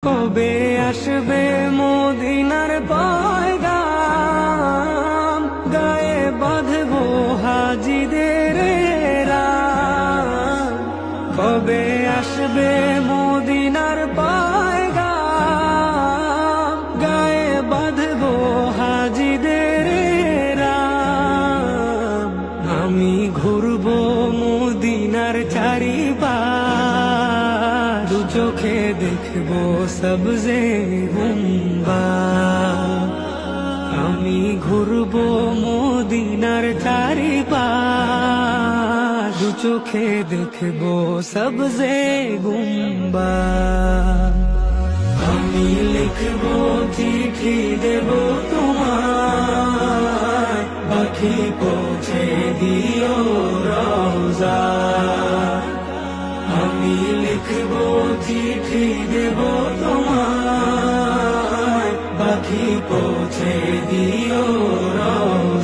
কবে আসবে মদিনার পয়গাম, গায়ে বাঁধবো হাজিদের রাম। কবে আসবে মদিনার পয়গাম, গায়ে বাঁধবো হাজিদের রাম। আমি ঘুরবো মদিনার চারিপাশ, দু চোখে দেখবো সবজে গুম্বা। আমি ঘুরবো মদিনার চারিপাশ, দু চোখে দেখবো সবজে গুম্বা। আমি লিখবো চিঠি দেবো তোমায়, পাখি পৌঁছে দিও রওজা। আমি লিখবো চিঠি দেবো তোমায়, পাখি পৌঁছে দিও রওজা।